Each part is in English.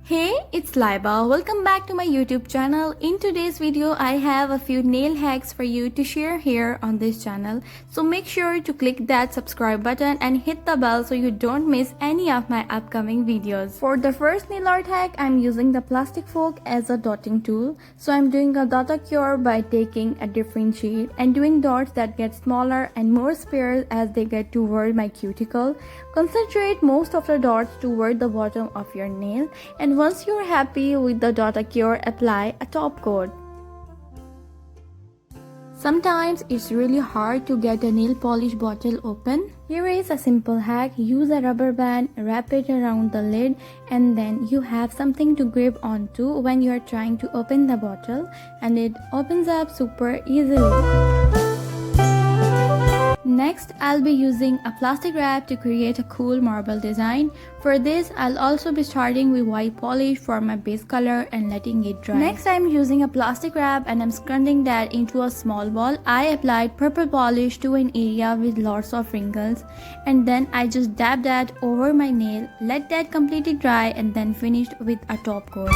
Hey, it's Laiba. Welcome back to my YouTube channel. In today's video, I have a few nail hacks for you to share here on this channel. So make sure to click that subscribe button and hit the bell so you don't miss any of my upcoming videos. For the first nail art hack, I'm using the plastic fork as a dotting tool. So I'm doing a dot cure by taking a different shade and doing dots that get smaller and more sparse as they get toward my cuticle. Concentrate most of the dots toward the bottom of your nail, and once you're happy with the dot cure, apply a top coat. Sometimes it's really hard to get a nail polish bottle open. Here is a simple hack. Use a rubber band, wrap it around the lid, and then you have something to grip onto when you're trying to open the bottle, and it opens up super easily. Next, I'll be using a plastic wrap to create a cool marble design. For this, I'll also be starting with white polish for my base color and letting it dry. Next, I'm using a plastic wrap and I'm scrunching that into a small ball. I applied purple polish to an area with lots of wrinkles, and then I just dabbed that over my nail, let that completely dry, and then finished with a top coat.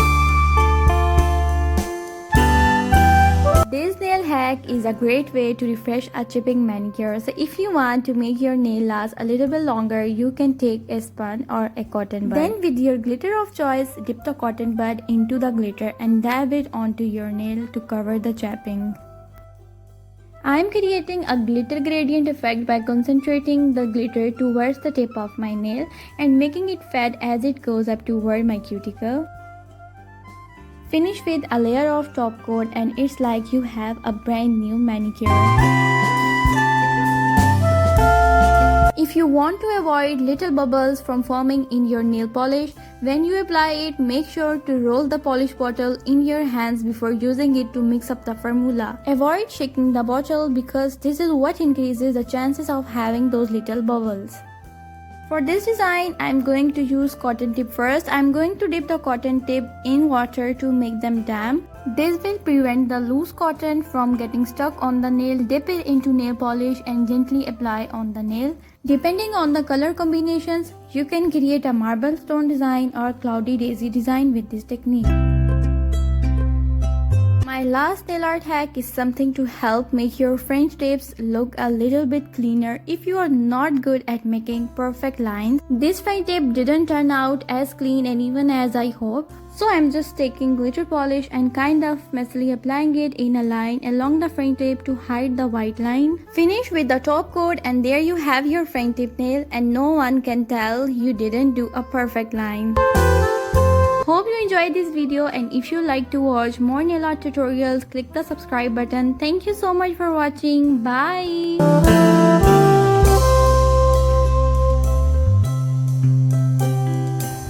This nail hack is a great way to refresh a chipping manicure. So if you want to make your nail last a little bit longer, you can take a spun or a cotton bud. Then with your glitter of choice, dip the cotton bud into the glitter and dab it onto your nail to cover the chapping. I am creating a glitter gradient effect by concentrating the glitter towards the tip of my nail and making it fade as it goes up toward my cuticle. Finish with a layer of top coat and it's like you have a brand new manicure. If you want to avoid little bubbles from forming in your nail polish, when you apply it, make sure to roll the polish bottle in your hands before using it to mix up the formula. Avoid shaking the bottle because this is what increases the chances of having those little bubbles. For this design, I'm going to use cotton tip first. I'm going to dip the cotton tip in water to make them damp. This will prevent the loose cotton from getting stuck on the nail. Dip it into nail polish and gently apply on the nail. Depending on the color combinations, you can create a marble stone design or cloudy daisy design with this technique. My last nail art hack is something to help make your French tips look a little bit cleaner if you are not good at making perfect lines. This French tip didn't turn out as clean and even as I hoped, so I'm just taking glitter polish and kind of messily applying it in a line along the French tip to hide the white line. Finish with the top coat and there you have your French tip nail, and no one can tell you didn't do a perfect line. Hope you enjoyed this video, and if you like to watch more nail art tutorials, click the subscribe button. Thank you so much for watching. Bye.